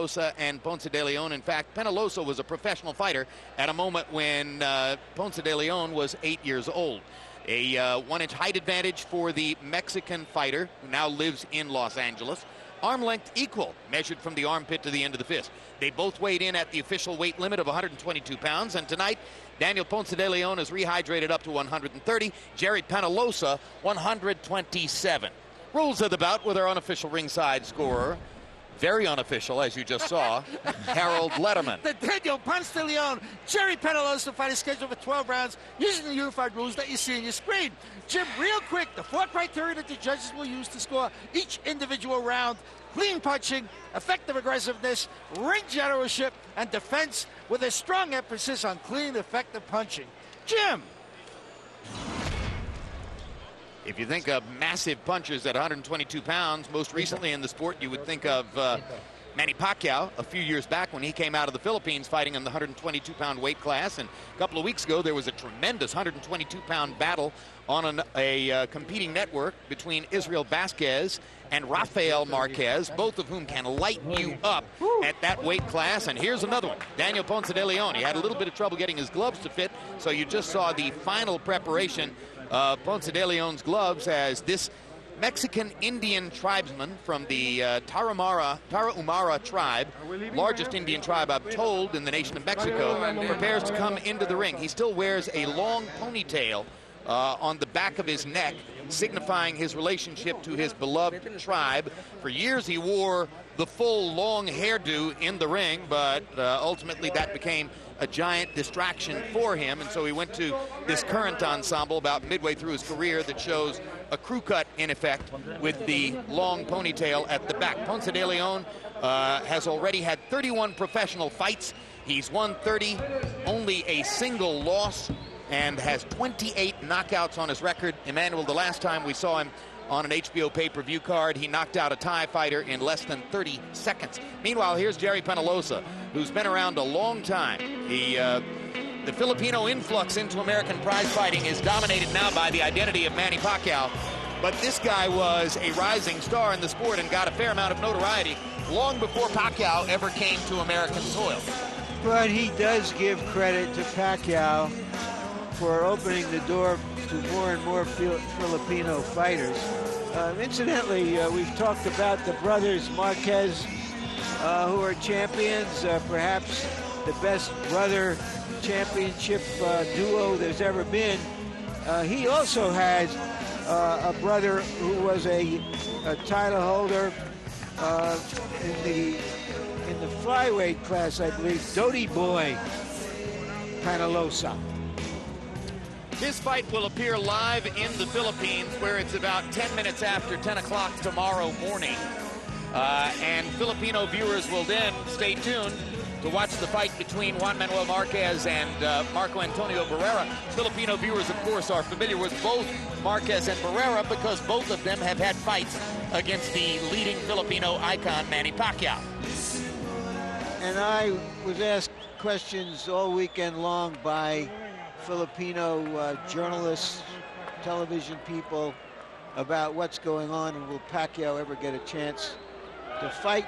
Penalosa and Ponce de Leon. In fact, Penalosa was a professional fighter at a moment when Ponce de Leon was 8 years old. A 1-inch height advantage for the Mexican fighter, who now lives in Los Angeles. Arm length equal, measured from the armpit to the end of the fist. They both weighed in at the official weight limit of 122 pounds, and tonight, Daniel Ponce de Leon is rehydrated up to 130. Gerry Penalosa, 127. Rules of the bout with our unofficial ringside scorer, very unofficial, as you just saw, Harold Letterman. The Daniel Ponce de Leon, Gerry Penalosa fight is scheduled for 12 rounds using the unified rules that you see on your screen. Jim, real quick, the 4 criteria that the judges will use to score each individual round: clean punching, effective aggressiveness, ring generalship, and defense, with a strong emphasis on clean, effective punching. Jim. If you think of massive punchers at 122 pounds, most recently in the sport, you would think of Manny Pacquiao a few years back when he came out of the Philippines fighting in the 122-pound weight class. And a couple of weeks ago, there was a tremendous 122-pound battle on a competing network between Israel Vasquez and Rafael Marquez, both of whom can light you up at that weight class. And here's another one, Daniel Ponce de Leon. He had a little bit of trouble getting his gloves to fit, so you just saw the final preparation Ponce de Leon's gloves as this Mexican Indian tribesman from the Tarahumara tribe, largest Indian tribe, I'm told, in the nation of Mexico, prepares to come into the ring. He still wears a long ponytail on the back of his neck, signifying his relationship to his beloved tribe. For years he wore the full long hairdo in the ring, but ultimately that became a giant distraction for him, and so he went to this current ensemble about midway through his career that shows a crew cut in effect with the long ponytail at the back. Ponce de Leon has already had 31 professional fights. He's won 30, only a single loss, and has 28 knockouts on his record. Emmanuel, the last time we saw him on an HBO pay-per-view card, he knocked out a Thai fighter in less than 30 seconds. Meanwhile, here's Gerry Penalosa, who's been around a long time. The Filipino influx into American prize fighting is dominated now by the identity of Manny Pacquiao, but this guy was a rising star in the sport and got a fair amount of notoriety long before Pacquiao ever came to American soil. But he does give credit to Pacquiao for opening the door to more and more Filipino fighters. Incidentally, we've talked about the brothers Marquez, who are champions, perhaps the best brother championship duo there's ever been. He also has a brother who was a title holder in the flyweight class, I believe, Doty Boy Penalosa. This fight will appear live in the Philippines, where it's about 10 minutes after 10 o'clock tomorrow morning. And Filipino viewers will then stay tuned to watch the fight between Juan Manuel Marquez and Marco Antonio Barrera. Filipino viewers, of course, are familiar with both Marquez and Barrera because both of them have had fights against the leading Filipino icon, Manny Pacquiao. And I was asked questions all weekend long by Filipino journalists, television people, about what's going on and will Pacquiao ever get a chance to fight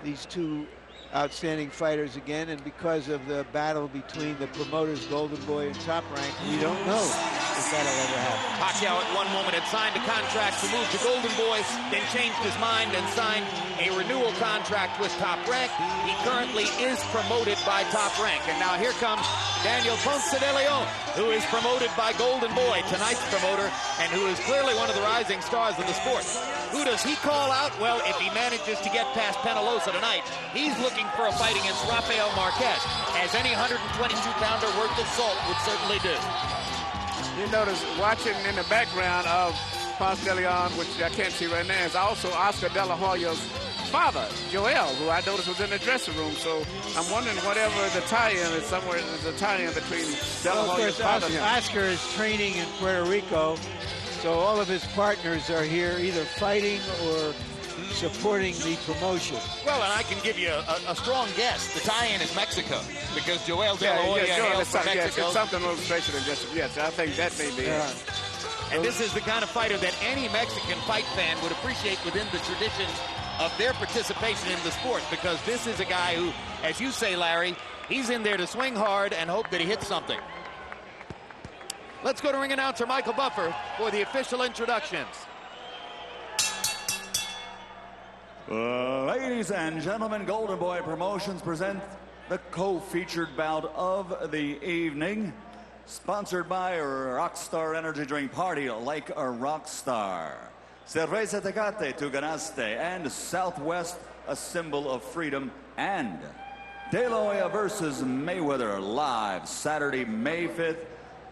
these two outstanding fighters again. And because of the battle between the promoters Golden Boy and Top Rank, we don't know if that'll ever happen. Pacquiao at one moment had signed a contract to move to Golden Boy, then changed his mind and signed a renewal contract with Top Rank. He currently is promoted by Top Rank. And now here comes Daniel Ponce de Leon, who is promoted by Golden Boy, tonight's promoter, and who is clearly one of the rising stars of the sport. Who does he call out? Well, if he manages to get past Penalosa tonight, he's looking for a fight against Rafael Marquez, as any 122-pounder worth of salt would certainly do. You notice, watching in the background of Ponce de Leon, which I can't see right now, is also Oscar De La Hoya's father, Joel, who I noticed was in the dressing room. So I'm wondering whatever the tie-in is, somewhere there's a tie-in between De La Hoya's father and him. Oscar is training in Puerto Rico, so all of his partners are here either fighting or supporting the promotion. Well, and I can give you a strong guess. The tie-in is Mexico, because Joel De La Hoya hails from Mexico. It's something more special than just, yes, I think that may be it. And this is the kind of fighter that any Mexican fight fan would appreciate within the traditions of their participation in the sport, because this is a guy who, as you say, Larry, he's in there to swing hard and hope that he hits something. Let's go to ring announcer Michael Buffer for the official introductions. Ladies and gentlemen, Golden Boy Promotions present the co-featured bout of the evening, sponsored by Rockstar Energy Drink. Party like a rock star. Cerveza Tecate, Tu Ganaste, and Southwest, a symbol of freedom, and De La Hoya versus Mayweather, live Saturday, May 5th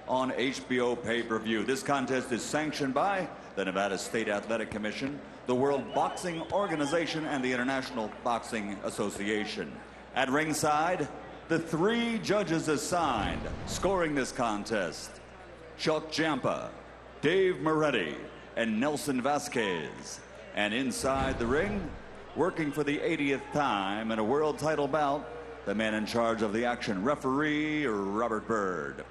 on HBO pay-per-view. This contest is sanctioned by the Nevada State Athletic Commission, the World Boxing Organization, and the International Boxing Association. At ringside, the 3 judges assigned scoring this contest: Chuck Ciampa, Dave Moretti, and Nelson Vasquez. And inside the ring, working for the 80th time in a world title bout, the man in charge of the action, referee Robert Byrd.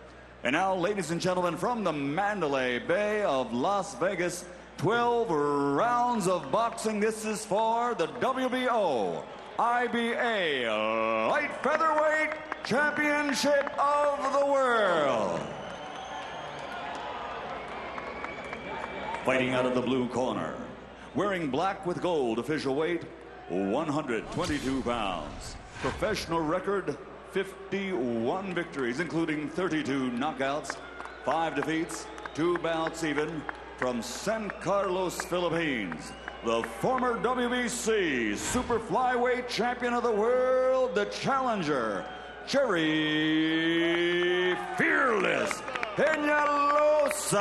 And now, ladies and gentlemen, from the Mandalay Bay of Las Vegas, 12 rounds of boxing. This is for the WBO IBA Light Featherweight Championship of the World. Fighting out of the blue corner, wearing black with gold, official weight 122 pounds. Professional record 51 victories, including 32 knockouts, 5 defeats, 2 bouts even. From San Carlos, Philippines, the former WBC Super Flyweight Champion of the World, the challenger, Gerry Fearless Penalosa.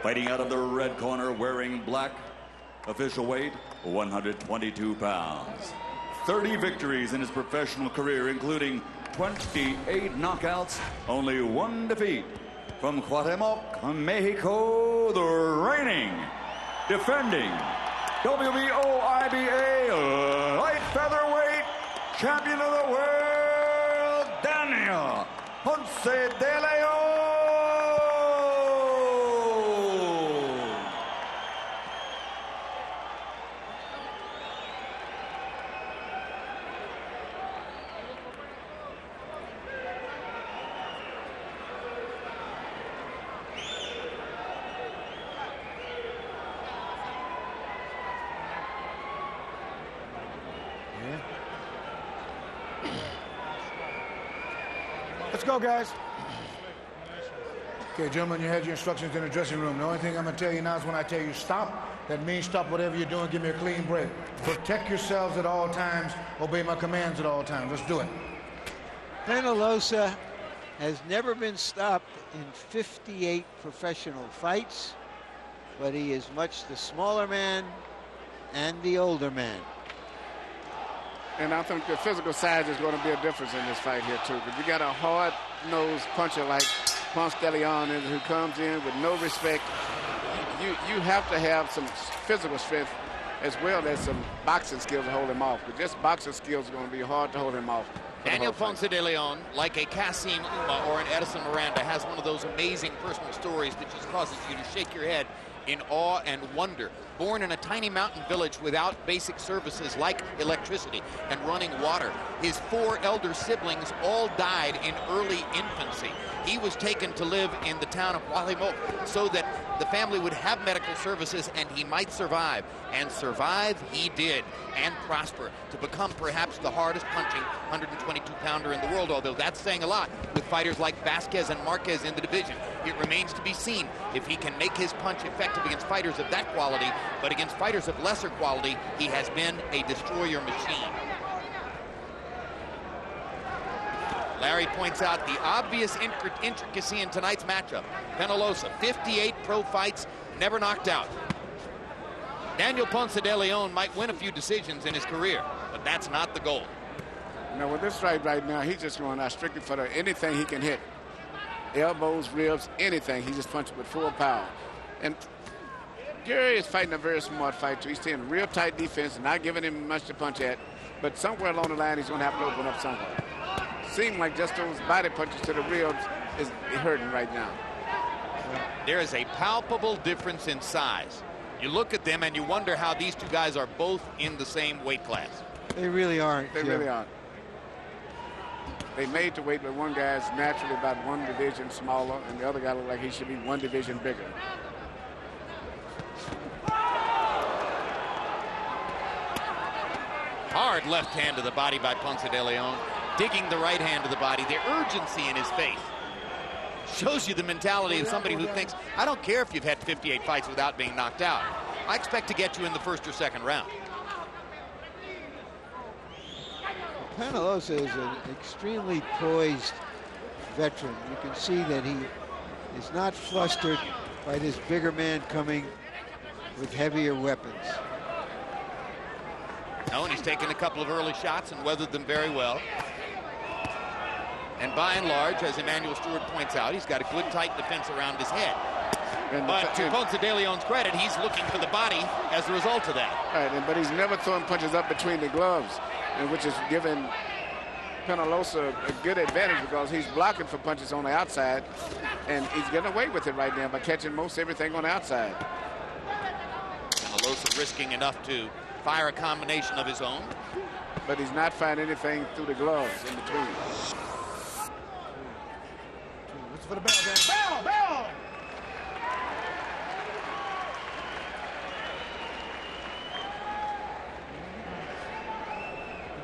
Fighting out of the red corner, wearing black, official weight 122 pounds. 30 victories in his professional career, including 28 knockouts, only 1 defeat. From Cuauhtemoc, Mexico, the reigning, defending WBO IBA Light Featherweight Champion of the World, Daniel Ponce de Leon. Let's go, guys. Okay, gentlemen, you had your instructions in the dressing room. The only thing I'm going to tell you now is when I tell you stop, that means stop whatever you're doing. Give me a clean break. Protect yourselves at all times. Obey my commands at all times. Let's do it. Penalosa has never been stopped in 58 professional fights, but he is much the smaller man and the older man. And I think the physical size is going to be a difference in this fight here, too. Because you got a hard-nosed puncher like Ponce de Leon who comes in with no respect. You have to have some physical strength as well as some boxing skills to hold him off. But just boxing skills are going to be hard to hold him off. Daniel Ponce de Leon, like a Kassim Uma or an Edison Miranda, has one of those amazing personal stories that just causes you to shake your head in awe and wonder. Born in a tiny mountain village without basic services like electricity and running water, his 4 elder siblings all died in early infancy. He was taken to live in the town of Cuauhtemoc so that the family would have medical services and he might survive. And survive he did, and prosper to become perhaps the hardest punching 122-pounder in the world, although that's saying a lot with fighters like Vasquez and Marquez in the division. It remains to be seen if he can make his punch effective against fighters of that quality, but against fighters of lesser quality, he has been a destroyer machine. Larry points out the obvious intricacy in tonight's matchup. Penalosa, 58 pro fights, never knocked out. Daniel Ponce de Leon might win a few decisions in his career, but that's not the goal. Now, with this fight right now, he's just going out strictly for anything he can hit. Elbows, ribs, anything. He just punches with full power. And Gerry is fighting a very smart fight, too. He's staying real tight defense, not giving him much to punch at. But somewhere along the line, he's going to have to open up somewhere. Seems like just those body punches to the ribs is hurting right now. There is a palpable difference in size. You look at them and you wonder how these two guys are both in the same weight class. They really aren't. They really aren't. They made the weight, but one guy's naturally about one division smaller, and the other guy looks like he should be one division bigger. Hard left hand to the body by Ponce de Leon, digging the right hand to the body. The urgency in his face shows you the mentality of somebody who thinks, I don't care if you've had 58 fights without being knocked out. I expect to get you in the first or second round. Penalosa is an extremely poised veteran. You can see that he is not flustered by this bigger man coming with heavier weapons. No, and he's taken a couple of early shots and weathered them very well. And by and large, as Emmanuel Stewart points out, he's got a good tight defense around his head. But to Ponce de Leon's credit, he's looking for the body as a result of that. Right, but he's never throwing punches up between the gloves, and which is giving Penalosa a good advantage because he's blocking for punches on the outside, and he's getting away with it right now by catching most everything on the outside. Penalosa risking enough to fire a combination of his own. But he's not finding anything through the gloves in between. What's for the bell, Dan? Bell! Bell!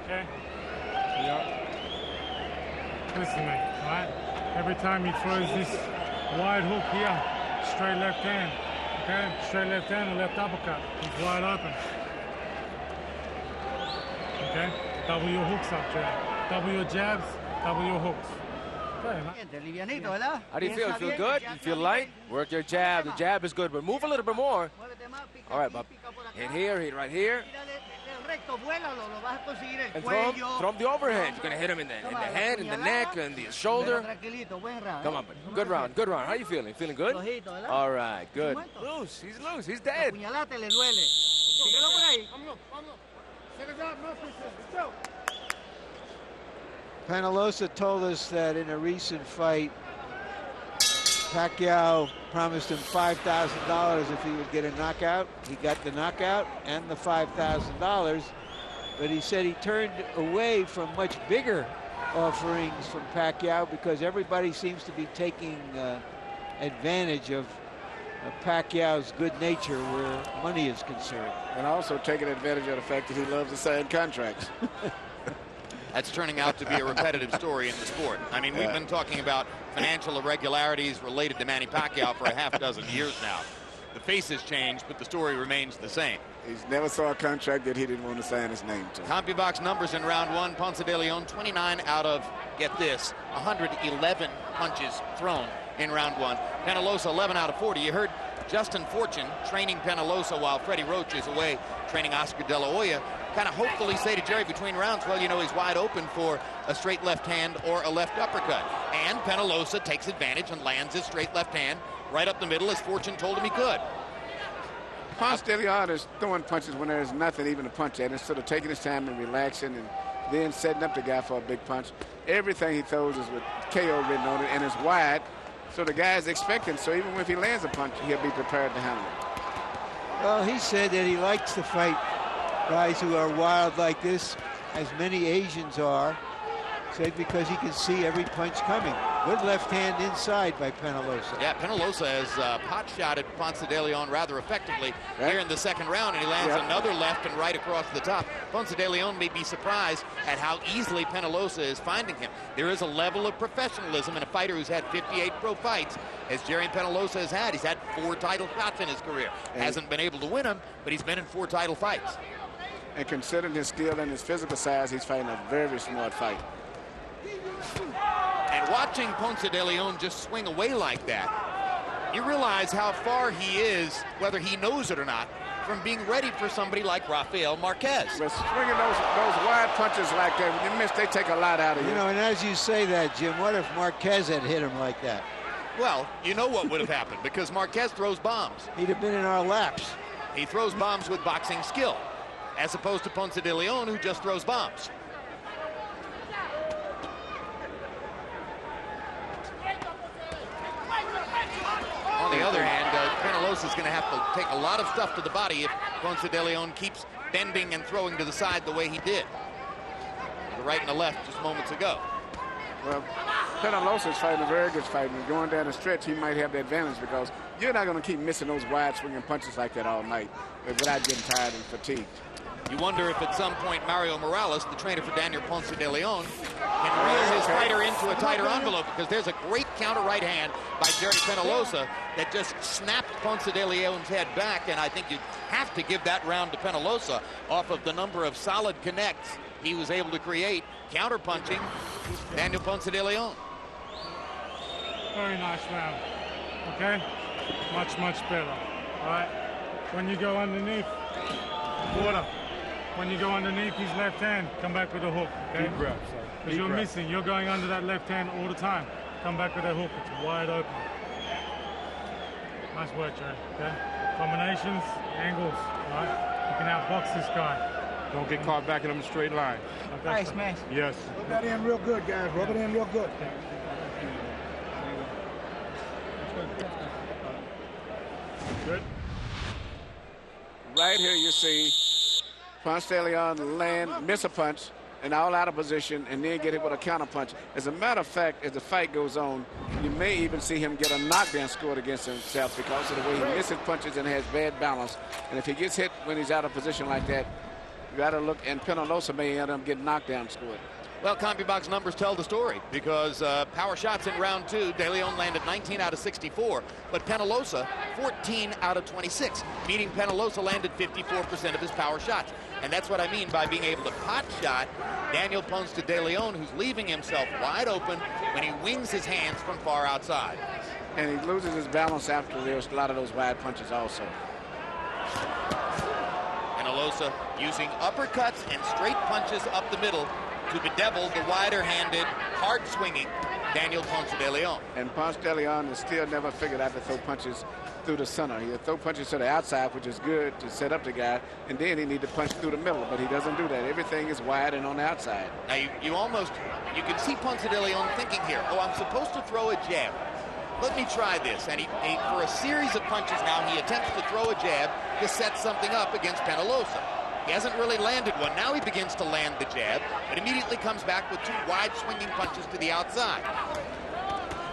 Okay? Yeah. Listen to me, all right? Every time he throws this wide hook here, straight left hand, okay? Straight left hand and left uppercut. He's wide open. Okay? Double your hooks up, Jay. Double your jabs, double your hooks. Okay, How do you feel? You feel good? You feel light? Work your jab. The jab is good, but move a little bit more. All right, Bob. Hit here, hit right here. And throw him the overhand. You're going to hit him in the head, in the neck, and the shoulder. Come on, buddy. Good round, good round. How you feeling? Feeling good? All right, good. Loose. He's loose. He's dead. Penalosa told us that in a recent fight, Pacquiao promised him $5,000 if he would get a knockout. He got the knockout and the $5,000, but he said he turned away from much bigger offerings from Pacquiao because everybody seems to be taking advantage of Pacquiao's good nature where money is concerned. And also taking advantage of the fact that he loves to sign contracts. That's turning out to be a repetitive story in the sport. I mean, we've been talking about financial irregularities related to Manny Pacquiao for a half dozen years now. The face has changed, but the story remains the same. He's never saw a contract that he didn't want to sign his name to. CompuBox numbers in round one. Ponce de Leon, 29 out of, get this, 111 punches thrown in round one. Penalosa, 11 out of 40. You heard Justin Fortune training Penalosa while Freddie Roach is away training Oscar De La Hoya. Kind of hopefully say to Gerry between rounds, well, you know, he's wide open for a straight left hand or a left uppercut. And Penalosa takes advantage and lands his straight left hand right up the middle as Fortune told him he could. Ponce de Leon is throwing punches when there's nothing even to punch at, instead of taking his time and relaxing and then setting up the guy for a big punch. Everything he throws is with KO written on it and is wide, so the guy is expecting. So even if he lands a punch, he'll be prepared to handle it. Well, he said that he likes to fight guys who are wild like this, as many Asians are, said because he can see every punch coming. Good left hand inside by Penalosa. Yeah, Penalosa has pot-shotted Ponce de Leon rather effectively here in the second round, and he lands another left and right across the top. Ponce de Leon may be surprised at how easily Penalosa is finding him. There is a level of professionalism in a fighter who's had 58 pro fights, as Gerry Penalosa has had. He's had 4 title shots in his career. Hasn't been able to win them, but he's been in 4 title fights. And considering his skill and his physical size, he's fighting a very smart fight. And watching Ponce de Leon just swing away like that, you realize how far he is, whether he knows it or not, from being ready for somebody like Rafael Marquez. But swinging those wide punches like that, when you miss, they take a lot out of you. You know, and as you say that, Jim, what if Marquez had hit him like that? Well, you know what would have happened, because Marquez throws bombs. He'd have been in our laps. He throws bombs with boxing skill, as opposed to Ponce de Leon, who just throws bombs. On the other Penalosa is going to have to take a lot of stuff to the body if Ponce de Leon keeps bending and throwing to the side the way he did. The right and the left just moments ago. Well, Penalosa is fighting a very good fight. And going down the stretch, he might have the advantage because you're not going to keep missing those wide swinging punches like that all night without getting tired and fatigued. You wonder if at some point Mario Morales, the trainer for Daniel Ponce de Leon, can reel his fighter into a tighter envelope, because there's a great counter right hand by Gerry Penalosa that just snapped Ponce de Leon's head back, and I think you have to give that round to Penalosa off of the number of solid connects he was able to create, counter-punching Daniel Ponce de Leon. Very nice round, okay? Much, much better, all right? When you go underneath, quarter. When you go underneath his left hand, come back with a hook, okay? Because you're missing, you're going under that left hand all the time. Come back with that hook, it's wide open. Nice work, Gerry, okay? Combinations, angles, all right? You can outbox this guy. Don't get caught back in a straight line. Nice, man. Yes. Rub that in real good, guys. Rub it in real good. Good. Right here you see Ponce de Leon miss a punch, and all out of position, and then get hit with a counter punch. As a matter of fact, as the fight goes on, you may even see him get a knockdown scored against himself because of the way he misses punches and has bad balance. And if he gets hit when he's out of position like that, you got to look, and Penalosa may end up getting knockdown scored. Well, CompuBox numbers tell the story, because power shots in round 2, De Leon landed 19 out of 64, but Penalosa 14 out of 26, meaning Penalosa landed 54% of his power shots. And that's what I mean by being able to pot shot Daniel Ponce de Leon, who's leaving himself wide open when he wings his hands from far outside. And he loses his balance after there's a lot of those wide punches also. Penalosa using uppercuts and straight punches up the middle to bedevil the wider-handed, hard-swinging Daniel Ponce de Leon. And Ponce de Leon has still never figured out to throw punches through the center. He'll throw punches to the outside, which is good to set up the guy, and then he needs to punch through the middle, but he doesn't do that. Everything is wide and on the outside. Now, you can see Ponce de Leon thinking here, oh, I'm supposed to throw a jab. Let me try this. And he, for a series of punches now, he attempts to throw a jab to set something up against Penalosa. He hasn't really landed one. Now he begins to land the jab, but immediately comes back with 2 wide swinging punches to the outside.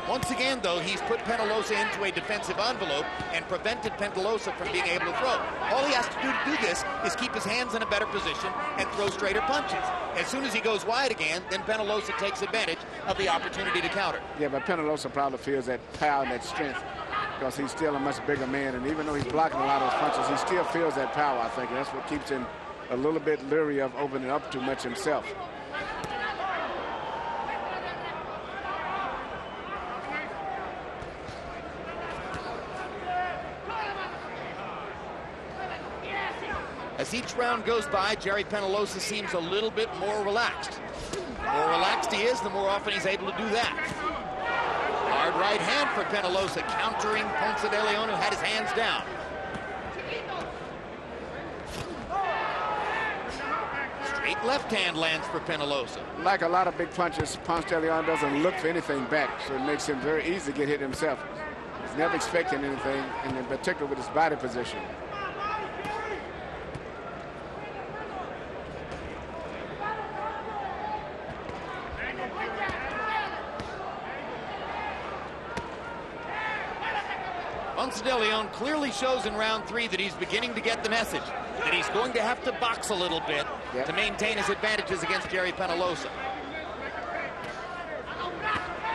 Once again, though, he's put Penalosa into a defensive envelope and prevented Penalosa from being able to throw. All he has to do this is keep his hands in a better position and throw straighter punches. As soon as he goes wide again, then Penalosa takes advantage of the opportunity to counter. Yeah, but Penalosa probably feels that power and that strength because he's still a much bigger man, and even though he's blocking a lot of those punches, he still feels that power, I think, and that's what keeps him a little bit leery of opening up too much himself. As each round goes by, Gerry Penalosa seems a little bit more relaxed. The more relaxed he is, the more often he's able to do that. Hard right hand for Penalosa, countering Ponce de Leon, who had his hands down. Straight left hand lands for Penalosa. Like a lot of big punches, Ponce de Leon doesn't look for anything back, so it makes him very easy to get hit himself. He's never expecting anything, and in particular with his body position. Ponce de Leon clearly shows in round 3 that he's beginning to get the message, that he's going to have to box a little bit to maintain his advantages against Gerry Penalosa.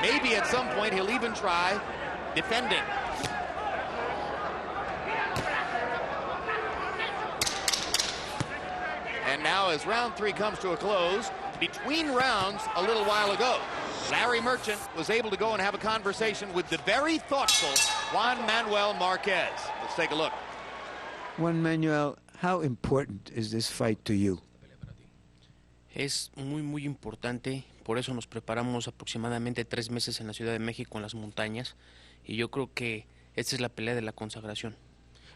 Maybe at some point he'll even try defending. And now as round 3 comes to a close, between rounds a little while ago, Larry Merchant was able to go and have a conversation with the very thoughtful Juan Manuel Marquez. Let's take a look. Juan Manuel, how important is this fight to you? Es muy importante, por eso nos preparamos aproximadamente 3 meses en la Ciudad de México en las montañas, y yo creo que esta es la pelea de la consagración.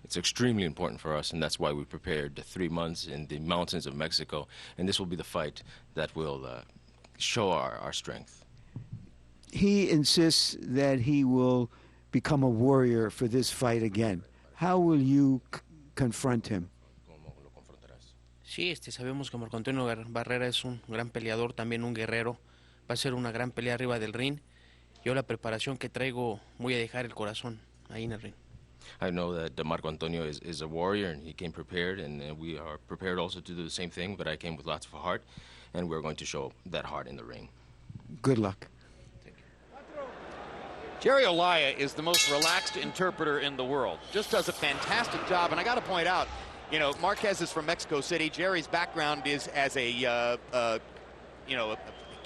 It's extremely important for us, and that's why we prepared 3 months in the mountains of Mexico, and this will be the fight that will show our strength. He insists that he will become a warrior for this fight again. How will you confront him? Sí, sabemos que Marco Antonio Barrera es un gran peleador, también un guerrero. Va a ser una gran pelea arriba del ring. Yo la preparación que traigo voy a dejar el corazón ahí en el ring. I know that Marco Antonio is a warrior, and he came prepared, and we are prepared also to do the same thing, but I came with lots of heart, and we're going to show that heart in the ring. Good luck. Gerry Olaya is the most relaxed interpreter in the world. Just does a fantastic job. And I got to point out, you know, Marquez is from Mexico City. Gerry's background is as a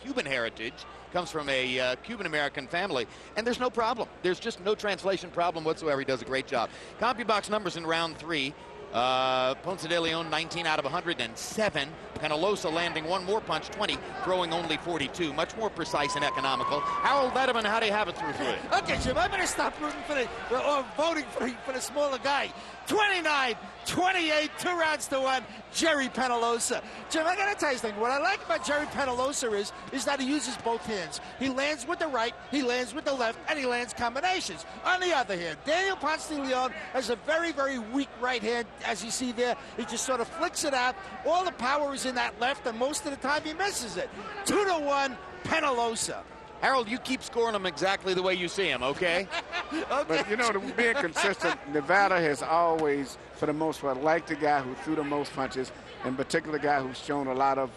Cuban heritage. Comes from a Cuban-American family. And there's no problem. There's just no translation problem whatsoever. He does a great job. CompuBox numbers in round 3. Ponce de Leon, 19 out of 107. Penalosa landing one more punch, 20, throwing only 42. Much more precise and economical. Harold Letterman, how do you have it through three? Okay, Jim, I'm going to stop rooting for or voting for the smaller guy. 29-28, 2 rounds to 1, Gerry Penalosa. Jim, I got to tell you something. What I like about Gerry Penalosa is that he uses both hands. He lands with the right, he lands with the left, and he lands combinations. On the other hand, Daniel Ponce de Leon has a very, very weak right hand, as you see there. He just sort of flicks it out. All the power is in that left, and most of the time he misses it. 2-1, Penalosa. Harold, you keep scoring them exactly the way you see them, okay? Okay. But, you know, being consistent, Nevada has always, for the most part, liked the guy who threw the most punches, in particular, the guy who's shown a lot of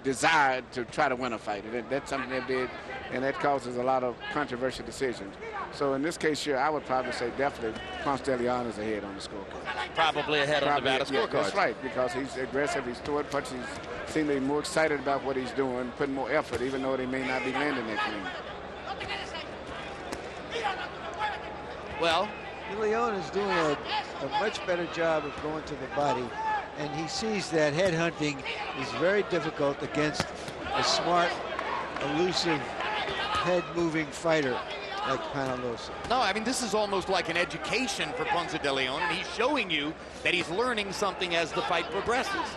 desire to try to win a fight. And that's something they did, and that causes a lot of controversial decisions. So in this case, sure, I would probably say definitely Ponce de Leon is ahead on the scorecard. Probably ahead on Nevada scorecard. Yeah, that's right, because he's aggressive, he's throwing punches, he seems to be more excited about what he's doing, putting more effort, even though they may not be landing that clean. Well, De Leon is doing a much better job of going to the body, and he sees that head hunting is very difficult against a smart, elusive, head-moving fighter like Penalosa. No, I mean, this is almost like an education for Ponce de Leon, and he's showing you that he's learning something as the fight progresses.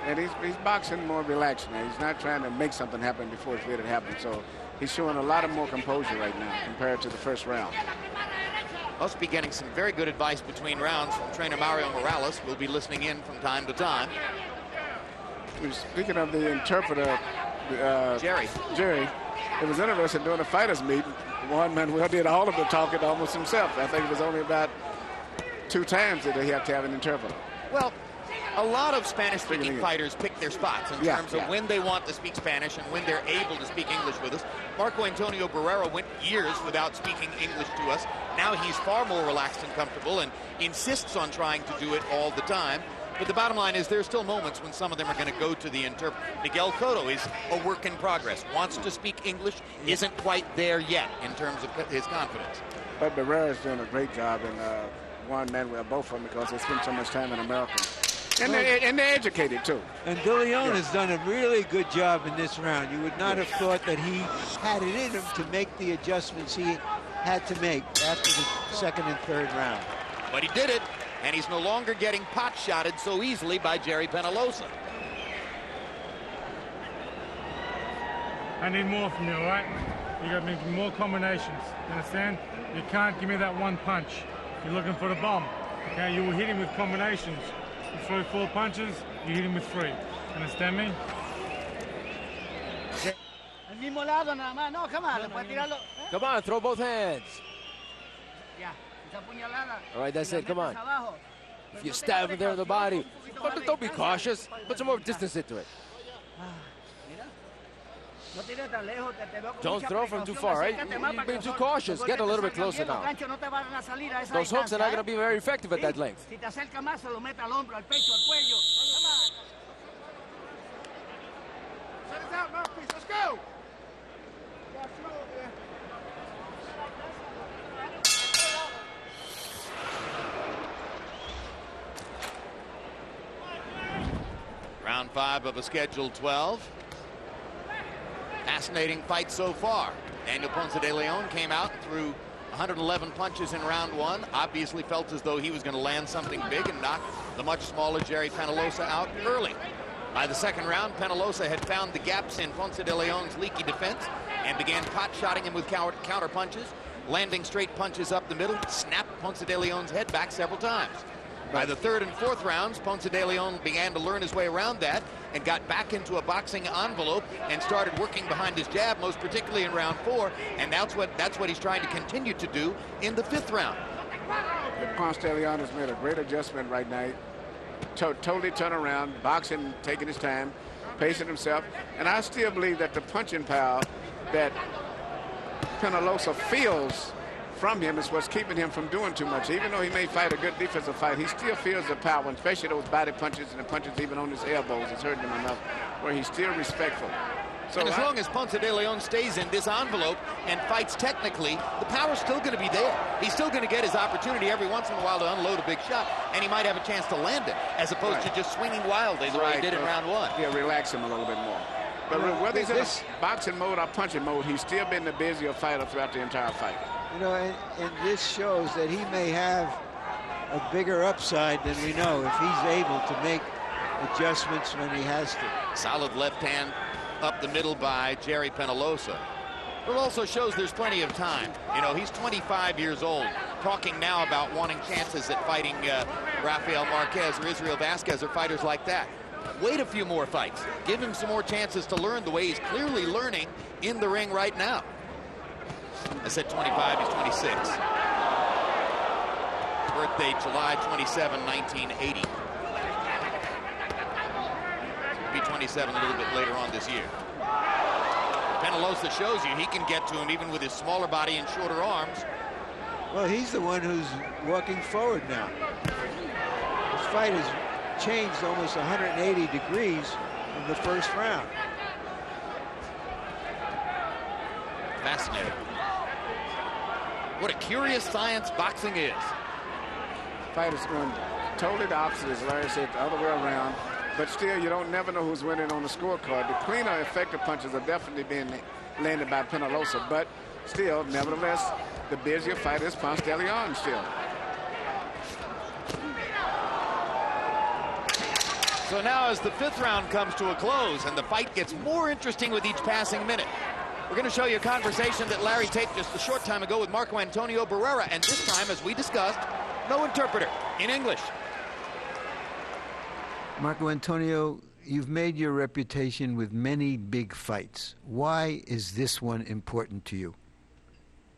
And he's boxing more relaxed now. He's not trying to make something happen before it's ready to happen. So he's showing a lot of more composure right now compared to the first round. Must be getting some very good advice between rounds from trainer Mario Morales. We'll be listening in from time to time. Speaking of the interpreter, Gerry, it was interesting during the fighters meeting. One man did all of the talking almost himself. I think it was only about 2 times that he had to have an interpreter. well, a lot of Spanish-speaking fighters pick their spots in terms of when they want to speak Spanish and when they're able to speak English with us. Marco Antonio Barrera went years without speaking English to us. Now he's far more relaxed and comfortable and insists on trying to do it all the time. But the bottom line is there's still moments when some of them are going to go to the interpreter. Miguel Cotto is a work in progress. Wants to speak English, isn't quite there yet in terms of his confidence. But Barrera is doing a great job, and one man, both of them, because they spend so much time in America. And they're educated, too. And De Leon has done a really good job in this round. You would not have thought that he had it in him to make the adjustments he had to make after the second and third round. But he did it, and he's no longer getting pot-shotted so easily by Gerry Penalosa. I need more from you, all right? You got to make more combinations. You understand? You can't give me that one punch. You're looking for the bomb. Okay, you will hit him with combinations. You throw 4 punches, you hit him with 3. Understand me? Come on, throw both hands. All right, that's it. Come on. If you stab him there in the body, don't be cautious. Put some more distance into it. Don't throw from too far, right? You're being too cautious. Get a little bit closer now. Those hooks are not going to be very effective at that length. Let's go. Round 5 of a scheduled 12. Fascinating fight so far. Daniel Ponce de Leon came out and threw 111 punches in round 1. Obviously felt as though he was going to land something big and knock the much smaller Gerry Penalosa out early. By the second round, Penalosa had found the gaps in Ponce de Leon's leaky defense and began pot-shotting him with counter punches. landing straight punches up the middle, snapped Ponce de Leon's head back several times. By the third and fourth rounds, Ponce de Leon began to learn his way around that and got back into a boxing envelope and started working behind his jab, most particularly in round 4, and that's what he's trying to continue to do in the 5th round. Ponce de Leon has made a great adjustment right now. Totally turn around, boxing, taking his time, pacing himself, and I still believe that the punching power that Penalosa feels from him is what's keeping him from doing too much. Even though he may fight a good defensive fight, he still feels the power, especially those body punches and the punches even on his elbows. It's hurting him enough where he's still respectful. So and as long as Ponce de Leon stays in this envelope and fights technically, the power's still going to be there. He's still going to get his opportunity every once in a while to unload a big shot, and he might have a chance to land it, as opposed to just swinging wildly the way he did in round 1. Yeah, relax him a little bit more. But whether he's in a boxing mode or punching mode, he's still been the busier fighter throughout the entire fight. You know, and this shows that he may have a bigger upside than we know if he's able to make adjustments when he has to. Solid left hand up the middle by Gerry Penalosa. But it also shows there's plenty of time. You know, he's 25 years old, talking now about wanting chances at fighting Rafael Marquez or Israel Vasquez or fighters like that. Wait a few more fights. Give him some more chances to learn the way he's clearly learning in the ring right now. I said 25, he's 26. Birthday July 27, 1980. He'll be 27 a little bit later on this year. Penalosa shows you he can get to him even with his smaller body and shorter arms. Well, he's the one who's walking forward now. This fight has changed almost 180 degrees in the first round. Fascinating. What a curious science boxing is. Fight is going totally the opposite, as Larry said, the other way around. But still, you don't never know who's winning on the scorecard. The cleaner, effective punches are definitely being landed by Penalosa. But still, nevertheless, the busier fighter is Ponce de Leon still. So now as the 5th round comes to a close and the fight gets more interesting with each passing minute, we're going to show you a conversation that Larry taped just a short time ago with Marco Antonio Barrera, and this time, as we discussed, no interpreter, in English. Marco Antonio, you've made your reputation with many big fights. Why is this one important to you?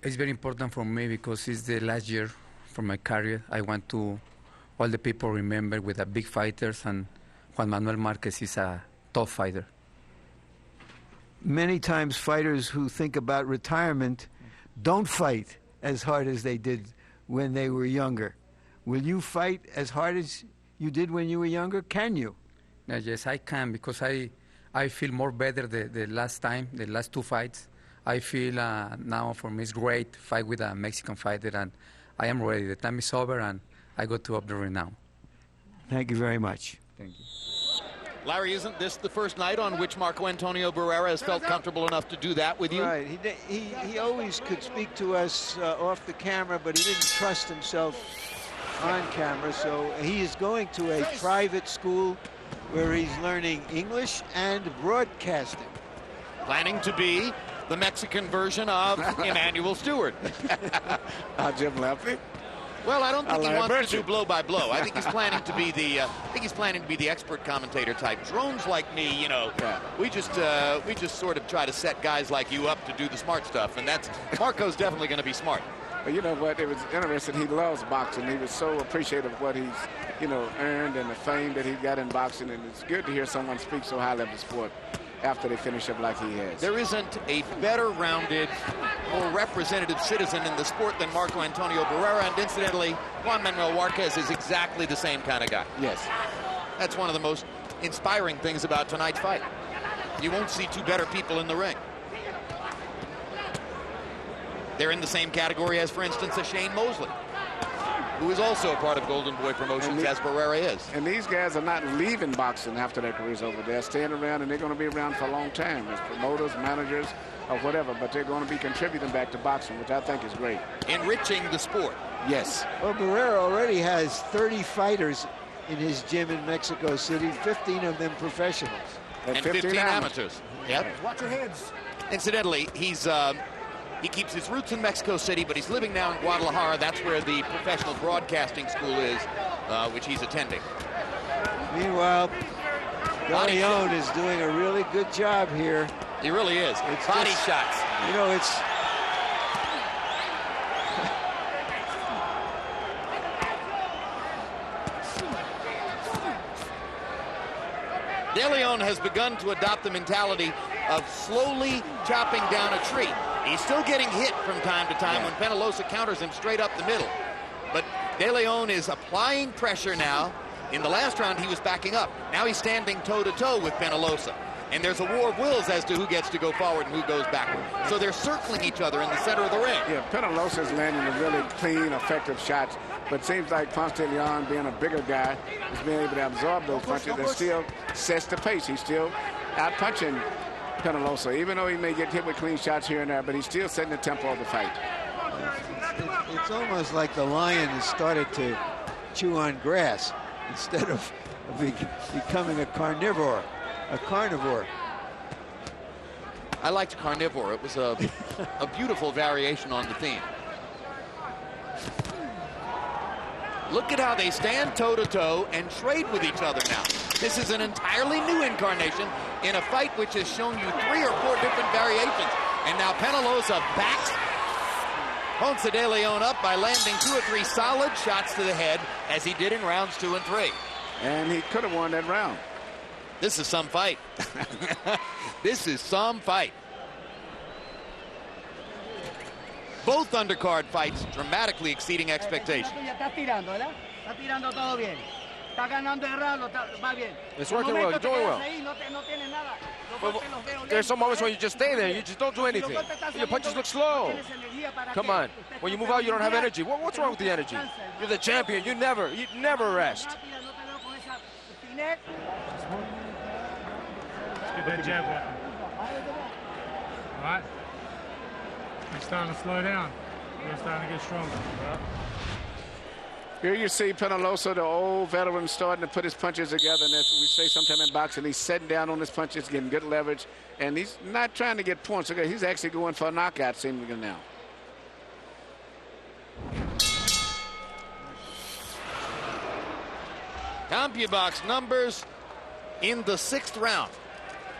It's very important for me because it's the last year for my career. I want to all the people remember with the big fighters, and Juan Manuel Marquez is a tough fighter. Many times fighters who think about retirement don't fight as hard as they did when they were younger. Will you fight as hard as you did when you were younger? Can you? Yes, I can, because I feel more better the last time, the last 2 fights. I feel now for me it's great to fight with a Mexican fighter, and I am ready. The time is over, and I go to up the ring now. Thank you very much. Thank you. Larry, isn't this the first night on which Marco Antonio Barrera has felt comfortable enough to do that with you? Right. He always could speak to us off the camera, but he didn't trust himself on camera. So he is going to a private school where he's learning English and broadcasting. Planning to be the Mexican version of Emmanuel Stewart. Jim Leffy. Well, I don't think he wants to do blow by blow. I think he's planning to be the expert commentator type. Drones like me, you know, we just sort of try to set guys like you up to do the smart stuff, and that's Marco's definitely going to be smart. But you know what? It was interesting. He loves boxing. He was so appreciative of what he's, earned and the fame that he got in boxing, and it's good to hear someone speak so highly of the sport after they finish up like he has. There isn't a better rounded, more representative citizen in the sport than Marco Antonio Barrera, and incidentally, Juan Manuel Marquez is exactly the same kind of guy. Yes. That's one of the most inspiring things about tonight's fight. You won't see 2 better people in the ring. They're in the same category as, for instance, a Shane Mosley, who is also a part of Golden Boy Promotions, as Barrera is. And these guys are not leaving boxing after their career's over. They're staying around, and they're going to be around for a long time as promoters, managers, or whatever, but they're going to be contributing back to boxing, which I think is great. Enriching the sport. Yes. Well, Barrera already has 30 fighters in his gym in Mexico City, 15 of them professionals. And 15 amateurs. Yep. Watch your heads. Incidentally, he's He keeps his roots in Mexico City, but he's living now in Guadalajara. That's where the professional broadcasting school is, which he's attending. Meanwhile, De Leon is doing a really good job here. He really is. It's body just, shots. You know, it's... De Leon has begun to adopt the mentality of slowly chopping down a tree. He's still getting hit from time to time when Penalosa counters him straight up the middle. But De Leon is applying pressure now. In the last round, he was backing up. Now he's standing toe-to-toe with Penalosa. And there's a war of wills as to who gets to go forward and who goes backward. So they're circling each other in the center of the ring. Yeah, Penalosa is landing a really clean, effective shots. But it seems like Ponce de Leon, being a bigger guy, is being able to absorb those punches and still sets the pace. He's still out-punching Penalosa, even though he may get hit with clean shots here and there, but he's still setting the tempo of the fight. It's almost like the lion has started to chew on grass instead of becoming a carnivore. I liked carnivore. It was a beautiful variation on the theme. Look at how they stand toe-to-toe and trade with each other now. This is an entirely new incarnation in a fight which has shown you 3 or 4 different variations. And now Penalosa backs Ponce de Leon up by landing 2 or 3 solid shots to the head, as he did in rounds 2 and 3. And he could have won that round. This is some fight. This is some fight. Both undercard fights dramatically exceeding expectations. It's working well. You're doing well. There's some moments when you just stay there. You just don't do anything. Your punches look slow. Come on. When you move out, you don't have energy. What's wrong with the energy? You're the champion. You never rest. Let's get that jab weapon. All right. He's starting to slow down. We're starting to get stronger. Right? Here you see Penalosa, the old veteran, starting to put his punches together. And as we say sometime in boxing, he's setting down on his punches, getting good leverage. And he's not trying to get points. He's actually going for a knockout, seemingly now. CompuBox numbers in the 6th round.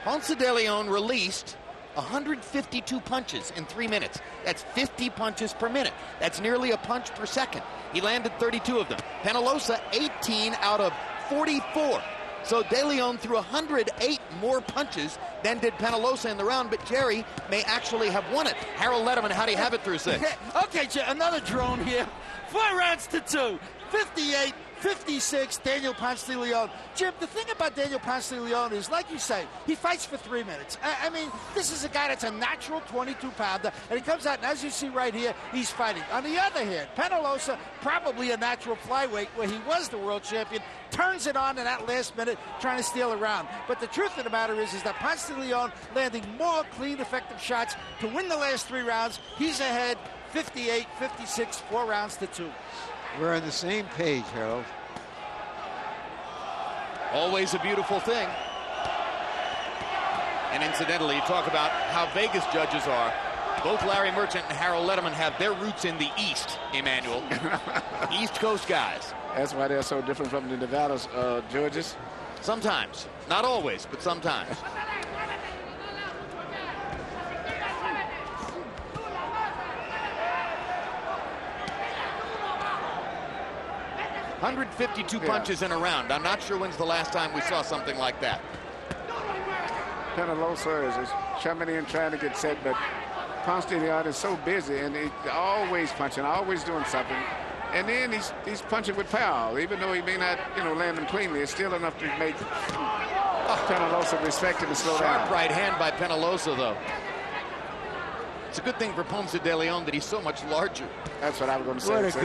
Ponce de Leon released 152 punches in 3 minutes. That's 50 punches per minute. That's nearly a punch per second. He landed 32 of them. Penalosa, 18 out of 44. So De Leon threw 108 more punches than did Penalosa in the round, but Gerry may actually have won it. Harold Letterman, how do you have it through 6? Okay, another drone here. 4 rounds to 2. 58. 56, Daniel Ponce de Leon. Jim, the thing about Daniel Ponce de Leon is, like you say, he fights for 3 minutes. I mean, this is a guy that's a natural 22-pounder, and he comes out, and as you see right here, he's fighting. On the other hand, Penalosa, probably a natural flyweight, where he was the world champion, turns it on in that last minute, trying to steal a round. But the truth of the matter is that Ponce de Leon landing more clean, effective shots to win the last 3 rounds. He's ahead, 58, 56, 4 rounds to 2. We're on the same page, Harold. Always a beautiful thing. And incidentally, you talk about how Vegas judges are. Both Larry Merchant and Harold Letterman have their roots in the East, Emmanuel. East Coast guys. That's why they're so different from the Nevada judges. Sometimes. Not always, but sometimes. 152 punches in a round. I'm not sure when's the last time we saw something like that. Penalosa is coming in trying to get set, but Ponce de Leon is so busy, and he's always punching, always doing something. And then he's punching with power. Even though he may not, land them cleanly, it's still enough to make Penalosa respect him and slow down. Sharp right hand by Penalosa, though. It's a good thing for Ponce de Leon that he's so much larger. That's what I was going to say.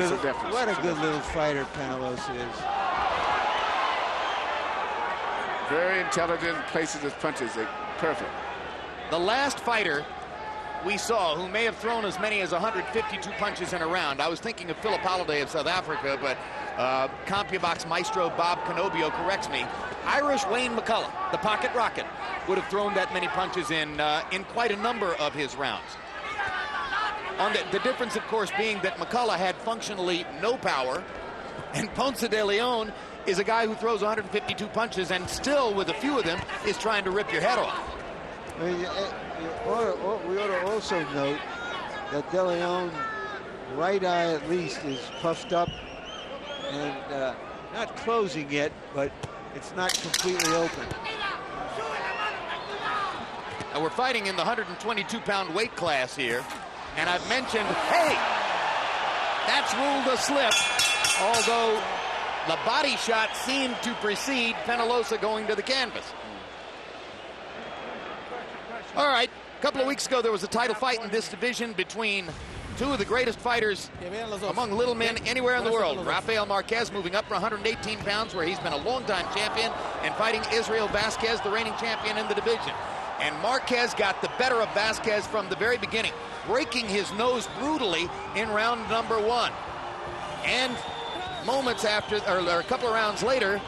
What a good little fighter Penalosa is. Very intelligent, places his punches. Perfect. The last fighter we saw who may have thrown as many as 152 punches in a round, I was thinking of Philip Holliday of South Africa, but CompuBox maestro Bob Canobio corrects me. Irish Wayne McCullough, the pocket rocket, would have thrown that many punches in quite a number of his rounds. On the difference, of course, being that McCullough had functionally no power, and Ponce de Leon is a guy who throws 152 punches and still, with a few of them, is trying to rip your head off. I mean, we ought to also note that De Leon, right eye at least, is puffed up and not closing yet, but it's not completely open. Now we're fighting in the 122-pound weight class here, and I've mentioned, hey, that's ruled a slip, although the body shot seemed to precede Penalosa going to the canvas. All right, a couple of weeks ago there was a title fight in this division between two of the greatest fighters among little men anywhere in the world. Rafael Marquez moving up for 118 pounds, where he's been a longtime champion, and fighting Israel Vasquez, the reigning champion in the division. And Marquez got the better of Vasquez from the very beginning, breaking his nose brutally in round number 1. And moments after, or a couple of rounds later,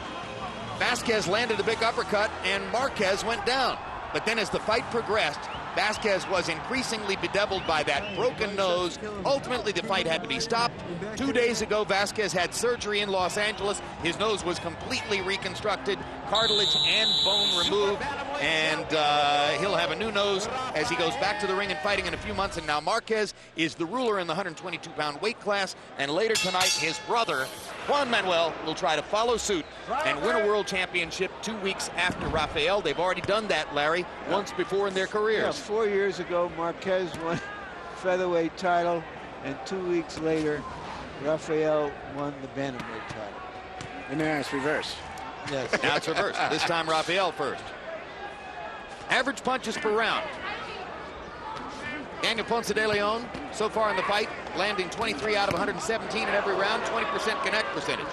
Vasquez landed a big uppercut and Marquez went down. But then as the fight progressed, Vasquez was increasingly bedeviled by that broken nose. Ultimately, the fight had to be stopped. 2 days ago, Vasquez had surgery in Los Angeles. His nose was completely reconstructed, cartilage and bone removed, and he'll have a new nose as he goes back to the ring and fighting in a few months. And now Marquez is the ruler in the 122-pound weight class, and later tonight, his brother, Juan Manuel, will try to follow suit and win a world championship 2 weeks after Rafael. They've already done that, Larry, once before in their careers. Yeah, 4 years ago, Marquez won featherweight title, and 2 weeks later, Rafael won the bantamweight title. And now it's reversed. Yes. Now it's reversed. This time Rafael first. Average punches per round. Daniel Ponce de Leon, so far in the fight, landing 23 out of 117 in every round, 20% connect percentage.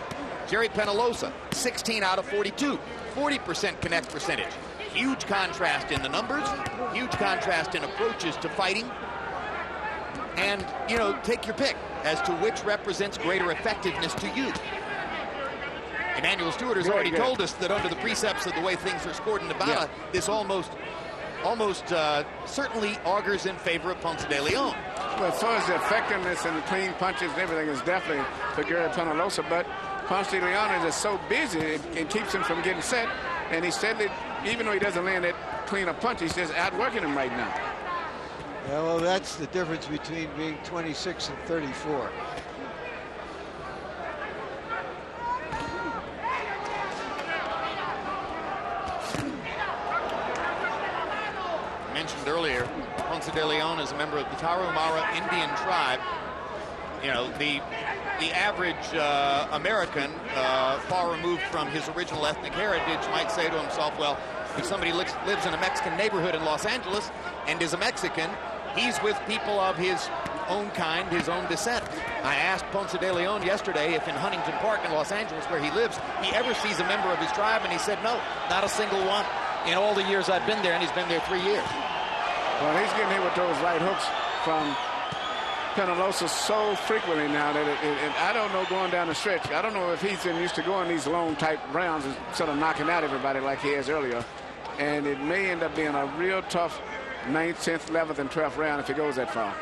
Gerry Penalosa, 16 out of 42, 40% connect percentage. Huge contrast in the numbers, huge contrast in approaches to fighting. And, you know, take your pick as to which represents greater effectiveness to you. Emmanuel Stewart has already told us that under the precepts of the way things are scored in Nevada, this almost certainly augurs in favor of Ponce de Leon. Well, as far as the effectiveness and the clean punches and everything is definitely for Gerry Penalosa, but Ponce de Leon is just so busy, it keeps him from getting set, and he steadily, even though he doesn't land that clean a punch, he's just outworking him right now. Yeah, well, that's the difference between being 26 and 34. Mentioned earlier, Ponce de Leon is a member of the Tarahumara Indian tribe. You know, the average American, far removed from his original ethnic heritage, might say to himself, well, if somebody lives in a Mexican neighborhood in Los Angeles and is a Mexican, he's with people of his own kind, his own descent. I asked Ponce de Leon yesterday if in Huntington Park in Los Angeles, where he lives, he ever sees a member of his tribe, and he said, no, not a single one in all the years I've been there, and he's been there 3 years. Well, he's getting hit with those right hooks from Penalosa so frequently now that I don't know, going down the stretch, I don't know if he's been used to going these long type rounds and sort of knocking out everybody like he has earlier. And it may end up being a real tough 9th, 10th, 11th, and 12th round if it goes that far.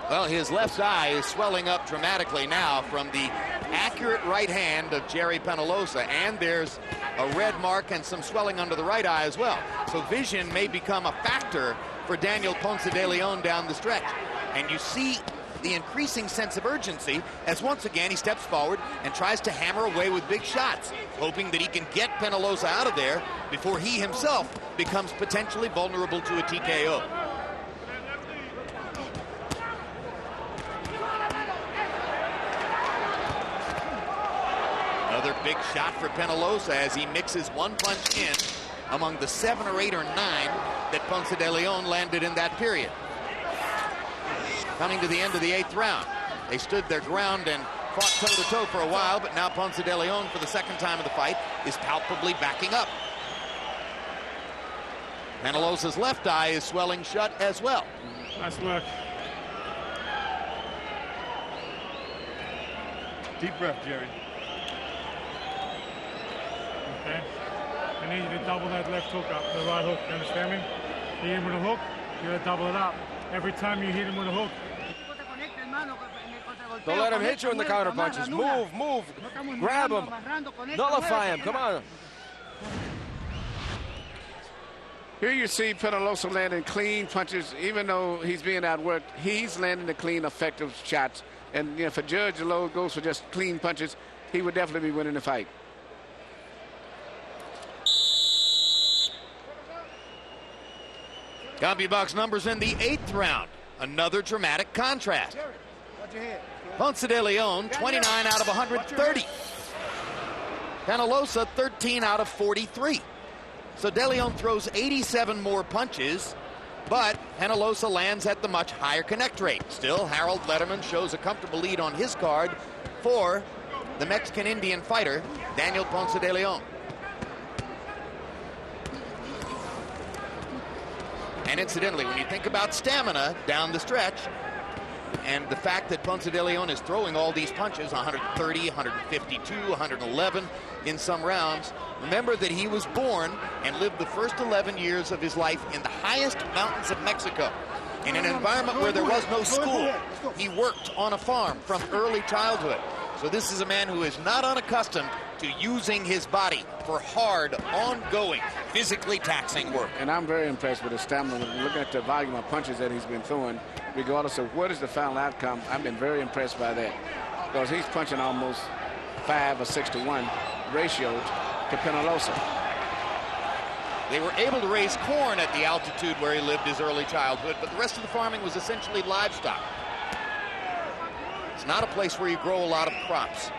Well, his left eye is swelling up dramatically now from the accurate right hand of Gerry Penalosa, and there's a red mark and some swelling under the right eye as well. So vision may become a factor for Daniel Ponce de Leon down the stretch. And you see the increasing sense of urgency as once again he steps forward and tries to hammer away with big shots, hoping that he can get Penalosa out of there before he himself becomes potentially vulnerable to a TKO. Another big shot for Penalosa as he mixes one punch in among the 7 or 8 or 9 that Ponce de Leon landed in that period. Coming to the end of the 8th round. They stood their ground and fought toe-to-toe for a while, but now Ponce de Leon, for the second time of the fight, is palpably backing up. Penalosa's left eye is swelling shut as well. Nice work. Deep breath, Gerry. Okay. I need you to double that left hook up, the right hook. You understand me? You hit him with a hook, you gotta double it up. Every time you hit him with a hook, Don't let him hit you in the counter punches. Move, move. Grab him. Nullify him. Come on. Here you see Penalosa landing clean punches. Even though he's being outworked, he's landing the clean, effective shots. And if a judge alone goes for just clean punches, he would definitely be winning the fight. CompuBox numbers in the 8th round. Another dramatic contrast. Ponce de Leon, 29 out of 130. Penalosa, 13 out of 43. So De Leon throws 87 more punches, but Penalosa lands at the much higher connect rate. Still, Harold Letterman shows a comfortable lead on his card for the Mexican-Indian fighter, Daniel Ponce de Leon. And incidentally, when you think about stamina down the stretch, and the fact that Ponce de Leon is throwing all these punches, 130, 152, 111 in some rounds, remember that he was born and lived the first 11 years of his life in the highest mountains of Mexico, in an environment where there was no school. He worked on a farm from early childhood. So this is a man who is not unaccustomed to using his body for hard, ongoing, physically taxing work. And I'm very impressed with his stamina. Looking at the volume of punches that he's been throwing, regardless of what is the final outcome, I've been very impressed by that. Because he's punching almost 5 or 6 to 1 ratio to Penalosa. They were able to raise corn at the altitude where he lived his early childhood, but the rest of the farming was essentially livestock. It's not a place where you grow a lot of crops.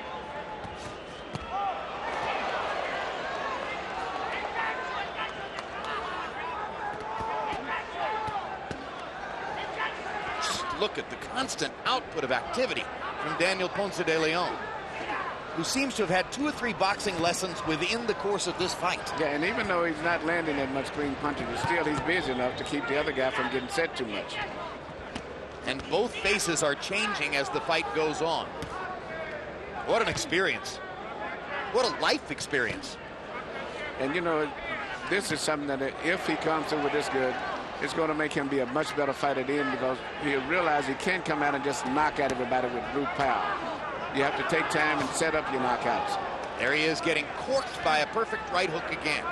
Just look at the constant output of activity from Daniel Ponce de Leon, who seems to have had 2 or 3 boxing lessons within the course of this fight. Yeah, and even though he's not landing that much clean punches, still he's busy enough to keep the other guy from getting set too much. And both faces are changing as the fight goes on. What an experience. What a life experience. And you know, this is something that if he comes through with this good, it's going to make him be a much better fighter then, because he'll realize he can't come out and just knock at everybody with brute power. You have to take time and set up your knockouts. There he is, getting corked by a perfect right hook again.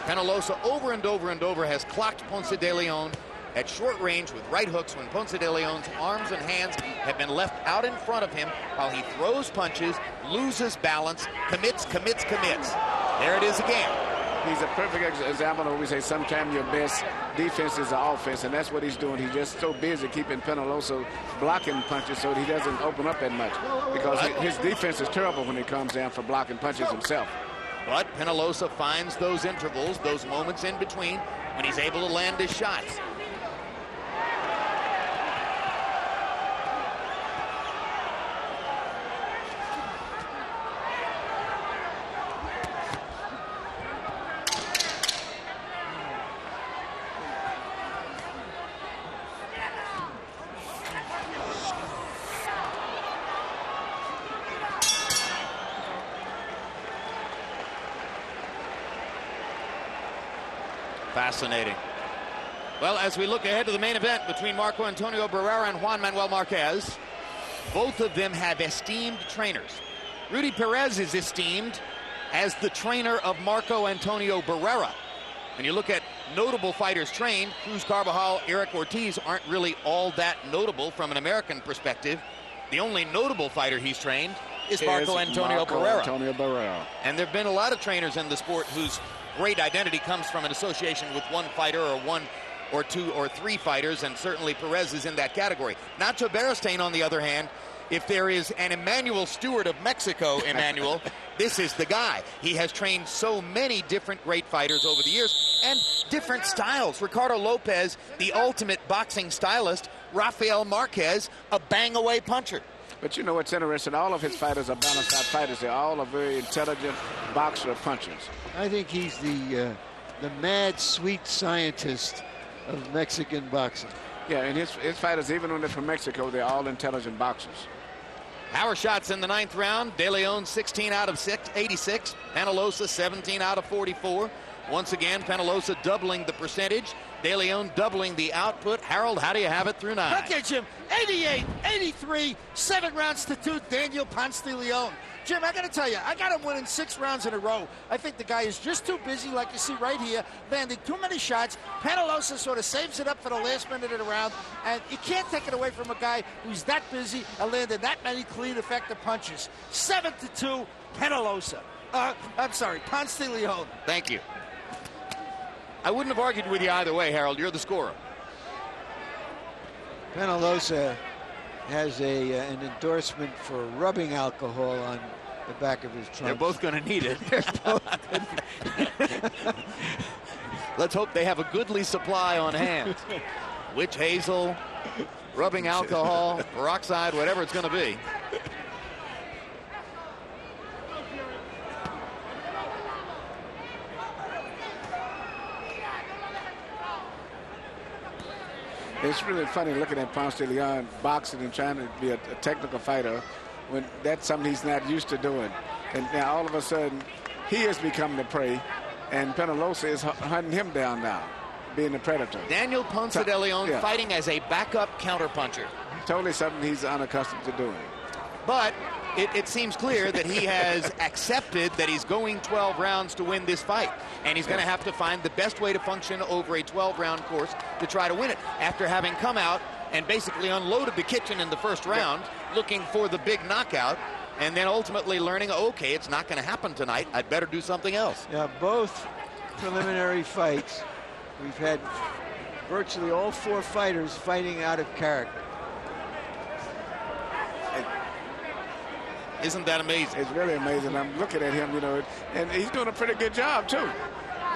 Penalosa over and over and over has clocked Ponce de Leon at short range with right hooks when Ponce de Leon's arms and hands have been left out in front of him while he throws punches, loses balance, commits. There it is again. He's a perfect example of, we say, sometimes your best defense is the offense, and that's what he's doing. He's just so busy keeping Penalosa blocking punches so he doesn't open up that much, because his defense is terrible when he comes down for blocking punches himself. But Penalosa finds those intervals, those moments in between, when he's able to land his shots. Fascinating. Well, as we look ahead to the main event between Marco Antonio Barrera and Juan Manuel Marquez, both of them have esteemed trainers. Rudy Perez is esteemed as the trainer of Marco Antonio Barrera. When you look at notable fighters trained, Cruz Carvajal, Eric Ortiz aren't really all that notable from an American perspective. The only notable fighter he's trained is Marco Antonio Barrera. And there have been a lot of trainers in the sport whose great identity comes from an association with one fighter or 1 or 2 or 3 fighters, and certainly Perez is in that category. Nacho Beristain, on the other hand, if there is an Emmanuel Stewart of Mexico, Emmanuel, this is the guy. He has trained so many different great fighters over the years and different styles. Ricardo Lopez, the ultimate boxing stylist. Rafael Marquez, a bang-away puncher. But you know what's interesting? All of his fighters are balanced-out fighters. They all are very intelligent boxer punchers. I think he's the mad, sweet scientist of Mexican boxing. Yeah, and his fighters, even when they're from Mexico, they're all intelligent boxers. Power shots in the 9th round. De Leon 16 out of 86. Penalosa 17 out of 44. Once again, Penalosa doubling the percentage. De Leon doubling the output. Harold, how do you have it through 9? Okay, Jim. 88, 83, 7 rounds to 2. Daniel Ponce de Leon. Jim, I got to tell you, I got him winning 6 rounds in a row. I think the guy is just too busy, like you see right here, landing too many shots. Penalosa sort of saves it up for the last minute of the round, and you can't take it away from a guy who's that busy and landing that many clean, effective punches. 7-2, Penalosa. I'm sorry, Ponce de Leon. Thank you. I wouldn't have argued with you either way, Harold. You're the scorer. Penalosa has an endorsement for rubbing alcohol on the back of his trunk. They're both going to need it. Let's hope they have a goodly supply on hand. Witch hazel, rubbing alcohol, peroxide, whatever it's going to be. It's really funny looking at Ponce de Leon boxing and trying to be a technical fighter when that's something he's not used to doing. And now all of a sudden he has become the prey, and Penalosa is hunting him down now, being the predator. Daniel Ponce de Leon fighting as a backup counterpuncher. Totally something he's unaccustomed to doing. But it seems clear that he has accepted that he's going 12 rounds to win this fight. And he's going to have to find the best way to function over a 12-round course to try to win it. After having come out and basically unloaded the kitchen in the first round, looking for the big knockout, and then ultimately learning, okay, it's not going to happen tonight. I'd better do something else. Yeah, both preliminary fights, we've had virtually all 4 fighters fighting out of character. Isn't that amazing? It's really amazing. I'm looking at him, you know, and he's doing a pretty good job, too.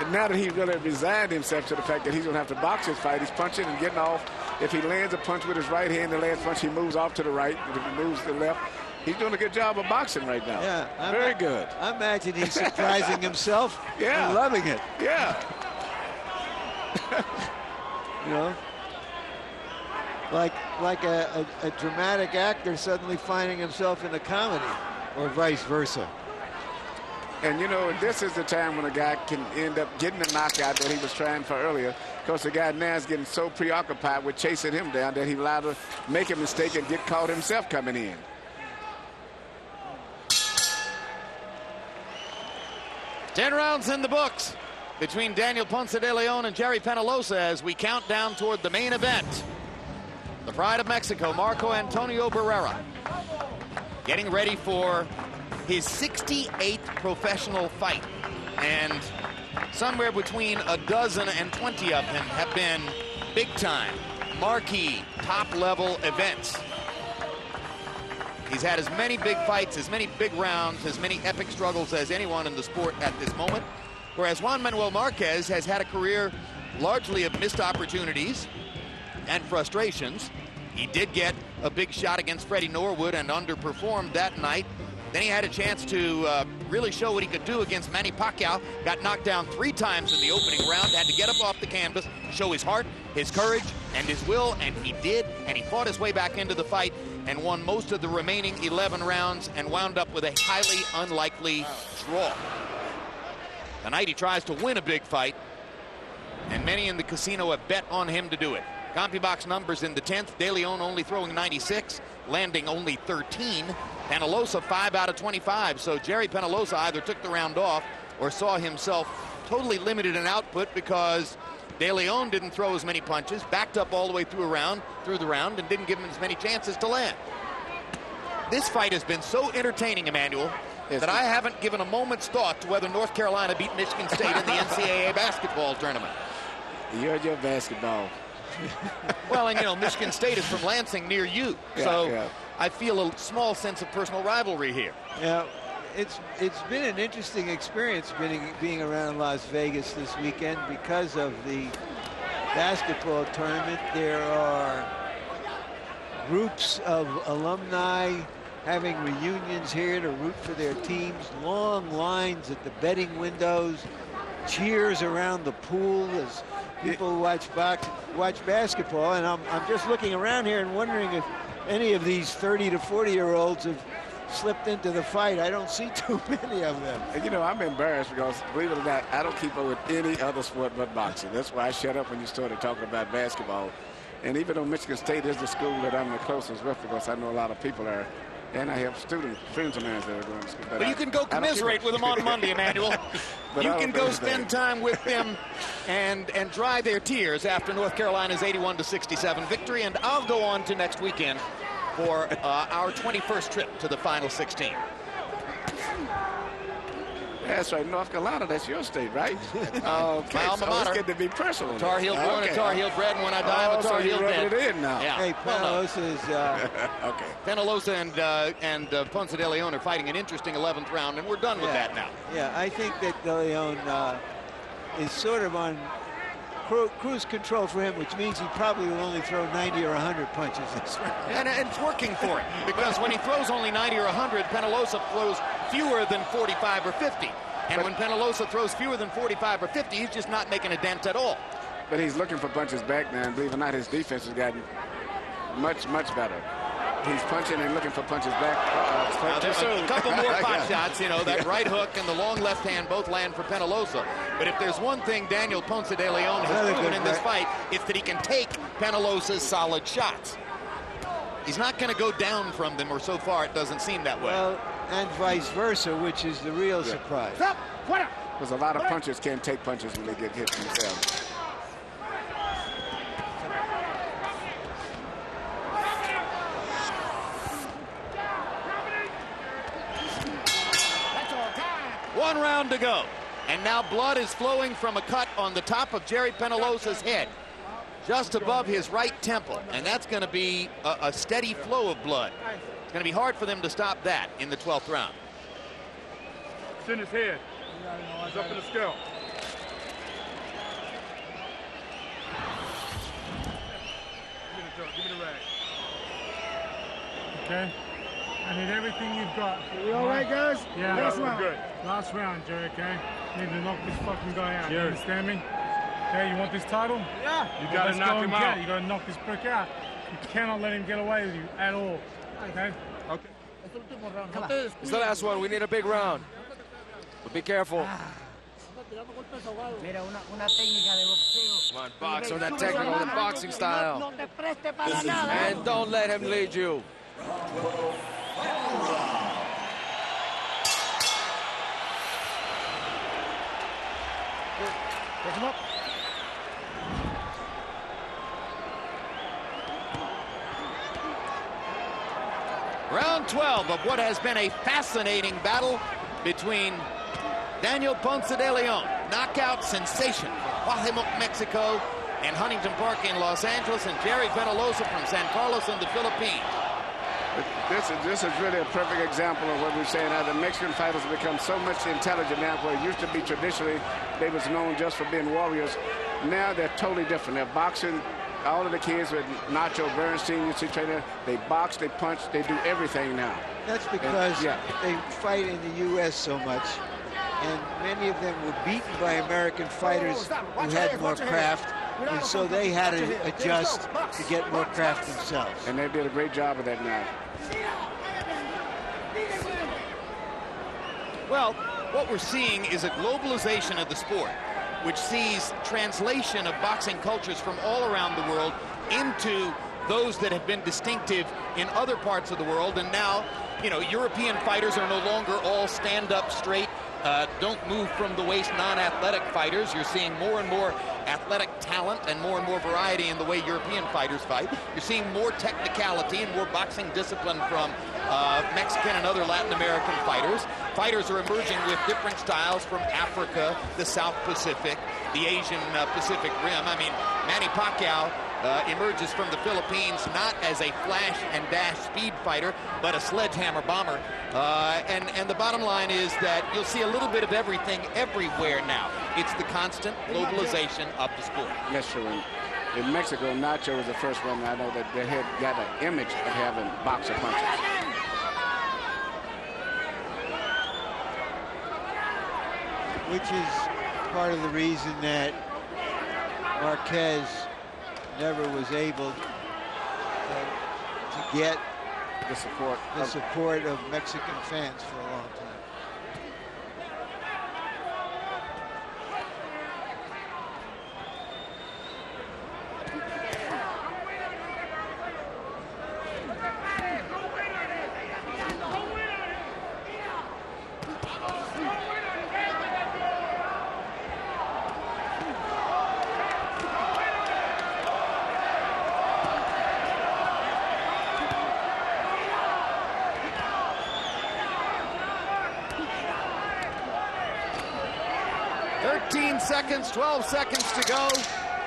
And now that he really resigned himself to the fact that he's going to have to box his fight, he's punching and getting off. If he lands a punch with his right hand, the last punch, he moves off to the right. If he moves to the left, he's doing a good job of boxing right now. Yeah, very good. I imagine he's surprising himself and loving it. Yeah. You know, like a dramatic actor suddenly finding himself in a comedy, or vice versa. And, you know, this is the time when a guy can end up getting the knockout that he was trying for earlier, because the guy now is getting so preoccupied with chasing him down that he's allowed to make a mistake and get caught himself coming in. Ten rounds in the books between Daniel Ponce de Leon and Gerry Penalosa as we count down toward the main event. The pride of Mexico, Marco Antonio Barrera, getting ready for his 68th professional fight. And somewhere between a dozen and 20 of them have been big-time, marquee, top-level events. He's had as many big fights, as many big rounds, as many epic struggles as anyone in the sport at this moment. Whereas Juan Manuel Marquez has had a career largely of missed opportunities and frustrations. He did get a big shot against Freddie Norwood and underperformed that night. Then he had a chance to really show what he could do against Manny Pacquiao. Got knocked down 3 times in the opening round, had to get up off the canvas, show his heart, his courage, and his will, and he did, and he fought his way back into the fight and won most of the remaining 11 rounds and wound up with a highly unlikely draw. Tonight he tries to win a big fight, and many in the casino have bet on him to do it. CompuBox numbers in the 10th, De Leon only throwing 96, landing only 13. Penalosa 5 out of 25, so Gerry Penalosa either took the round off or saw himself totally limited in output because De Leon didn't throw as many punches, backed up all the way through the round, and didn't give him as many chances to land. This fight has been so entertaining, Emmanuel, that I haven't given a moment's thought to whether North Carolina beat Michigan State in the NCAA basketball tournament. You're your basketball. Well, and you know, Michigan State is from Lansing near you, so I feel a small sense of personal rivalry here. Yeah, it's been an interesting experience being around Las Vegas this weekend because of the basketball tournament. There are groups of alumni having reunions here to root for their teams, long lines at the betting windows, cheers around the pool as people watch basketball. And I'm just looking around here and wondering if any of these 30 to 40-year-olds have slipped into the fight. I don't see too many of them. And, you know, I'm embarrassed because, believe it or not, I don't keep up with any other sport but boxing. That's why I shut up when you started talking about basketball. And even though Michigan State is the school that I'm the closest with, because I know a lot of people there, and I have friends of mine that are going to school. But you can go commiserate with them on Monday, Emmanuel. You can go spend time with them and dry their tears after North Carolina's 81-67 victory. And I'll go on to next weekend for our 21st trip to the Final 16. That's right, North Carolina, that's your state, right? Okay, my alma mater. It's good to be personal. Tar Heel born and Tar Heel bred, and when I die, I'm a Tar Heel dead. It in now. Yeah. Hey, Penalosa is... Okay. Penalosa and Ponce de Leon are fighting an interesting 11th round, and we're done with that now. Yeah, I think that De Leon is sort of on cruise control for him, which means he probably will only throw 90 or 100 punches this round. And it's working for him, because when he throws only 90 or 100, Penalosa throws fewer than 45 or 50. And when Penalosa throws fewer than 45 or 50, he's just not making a dent at all. But he's looking for punches back, man. Believe it or not, his defense has gotten much, much better. He's punching and looking for punches back. A couple more pot shots, you know, that right hook and the long left hand both land for Penalosa. But if there's one thing Daniel Ponce de Leon has proven in this fight, it's that he can take Penalosa's solid shots. He's not going to go down from them, or so far it doesn't seem that way. Well, and vice versa, which is the real surprise. Because a lot of punchers can't take punches when they get hit themselves. One round to go. And now blood is flowing from a cut on the top of Gerry Penalosa's head, just above his right temple. And that's going to be a steady flow of blood. It's going to be hard for them to stop that in the 12th round. It's in his head. It's up in the scale. Give me the rag. Okay? I need everything you've got. We all right, guys? Yeah. Last round. Good. Last round, Gerry, okay? Need to knock this fucking guy out. Gerry. You understand me? Okay, you want this title? Yeah. You got to knock him out. You got to knock this prick out. You cannot let him get away with you at all. Okay? Okay. It's the last one. We need a big round. But be careful. Come on, box on that technical and boxing style. And don't let him lead you. Pick him up. Round 12 of what has been a fascinating battle between Daniel Ponce de Leon, knockout sensation from Cuauhtémoc, Mexico, and Huntington Park in Los Angeles, and Gerry Penalosa from San Carlos in the Philippines. This is really a perfect example of what we're saying. How the Mexican fighters have become so much intelligent now, where it used to be traditionally they was known just for being warriors. Now they're totally different. They're boxing. All of the kids with Nacho Bernstein, you see, trainer, they box, they punch, they do everything now. That's because they fight in the U.S. so much, and many of them were beaten by American fighters who had more craft, and so they had to adjust to get more craft themselves. And they did a great job of that now. Well, what we're seeing is a globalization of the sport, which sees translation of boxing cultures from all around the world into those that have been distinctive in other parts of the world. And now, you know, European fighters are no longer all stand up straight, don't move from the waist, non-athletic fighters. You're seeing more and more athletic talent and more variety in the way European fighters fight. You're seeing more technicality and more boxing discipline from Mexican and other Latin American fighters. Fighters are emerging with different styles from Africa, the South Pacific, the Asian Pacific Rim. I mean, Manny Pacquiao emerges from the Philippines not as a flash and dash speed fighter, but a sledgehammer bomber. And the bottom line is that you'll see a little bit of everything everywhere now. It's the constant globalization of the sport. Yes, sure. In Mexico, Nacho was the first one I know that they had got an image of having boxer punches. Which is part of the reason that Marquez never was able to get the support. The support of Mexican fans for a long time. Seconds, 12 seconds to go.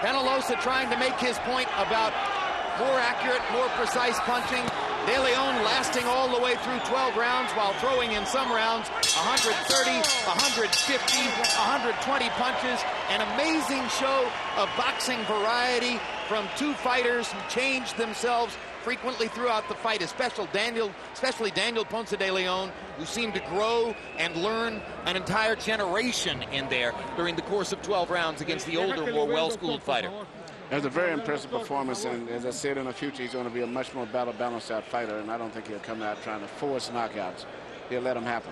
Penalosa trying to make his point about more accurate, more precise punching. De Leon lasting all the way through 12 rounds while throwing in some rounds 130, 150, 120 punches. An amazing show of boxing variety from two fighters who changed themselves frequently throughout the fight, especially Daniel Ponce de Leon, who seemed to grow and learn an entire generation in there during the course of 12 rounds against the older, more well-schooled fighter. It was a very impressive performance, and as I said, in the future, he's going to be a much more battle-balanced out fighter, and I don't think he'll come out trying to force knockouts. He'll let them happen.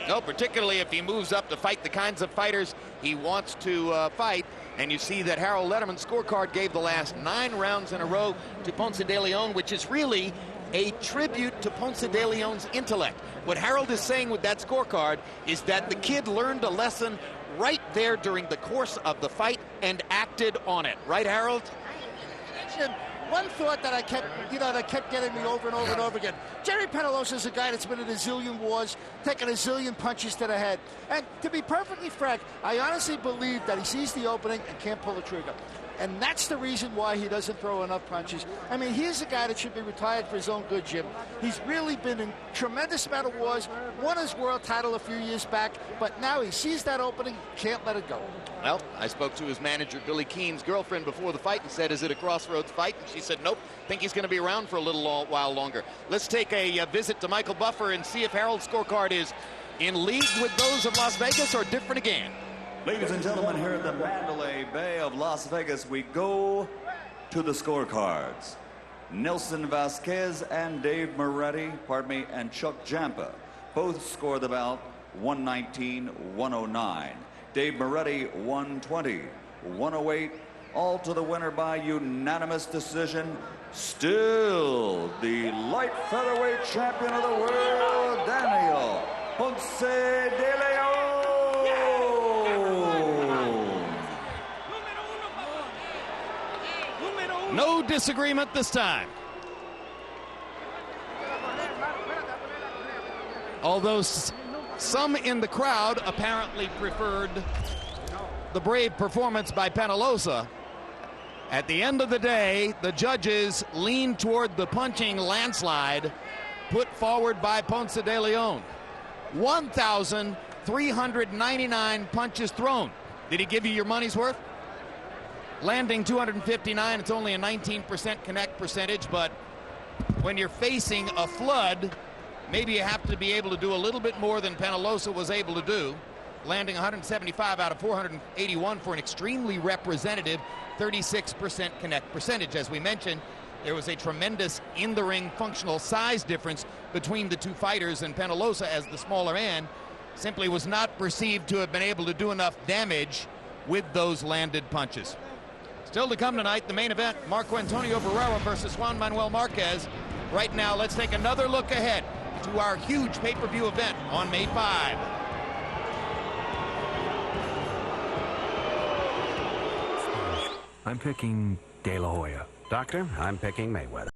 No, particularly if he moves up to fight the kinds of fighters he wants to fight. And you see that Harold Letterman's scorecard gave the last 9 rounds in a row to Ponce de Leon, which is really a tribute to Ponce de Leon's intellect. What Harold is saying with that scorecard is that the kid learned a lesson right there during the course of the fight and acted on it. Right, Harold? One thought that I kept, that kept getting me over and over and over again. Gerry Penalosa is a guy that's been in a zillion wars, taking a zillion punches to the head. And to be perfectly frank, I honestly believe that he sees the opening and can't pull the trigger. And that's the reason why he doesn't throw enough punches. I mean, he's a guy that should be retired for his own good, Jim. He's really been in tremendous amount of wars, won his world title a few years back, but now he sees that opening, can't let it go. Well, I spoke to his manager, Billy Keane's girlfriend, before the fight and said, is it a crossroads fight? And she said, nope, think he's going to be around for a little while longer. Let's take a visit to Michael Buffer and see if Harold's scorecard is in league with those of Las Vegas or different again. Ladies and gentlemen, here at the Mandalay Bay of Las Vegas, we go to the scorecards. Nelson Vasquez and Dave Moretti, and Chuck Jampa both scored the bout 119-109. Dave Moretti 120, 108, all to the winner by unanimous decision. Still the light featherweight champion of the world, Daniel Ponce de Leon. No disagreement this time. Although some in the crowd apparently preferred the brave performance by Penalosa, at the end of the day, the judges leaned toward the punching landslide put forward by Ponce de Leon. 1,399 punches thrown. Did he give you your money's worth? Landing 259, it's only a 19% connect percentage, but when you're facing a flood, maybe you have to be able to do a little bit more than Penalosa was able to do, landing 175 out of 481 for an extremely representative 36% connect percentage. As we mentioned, there was a tremendous in-the-ring functional size difference between the two fighters, and Penalosa, as the smaller man, simply was not perceived to have been able to do enough damage with those landed punches. Still to come tonight, the main event, Marco Antonio Barrera versus Juan Manuel Marquez. Right now, let's take another look ahead to our huge pay-per-view event on May 5. I'm picking De La Hoya. Doctor, I'm picking Mayweather.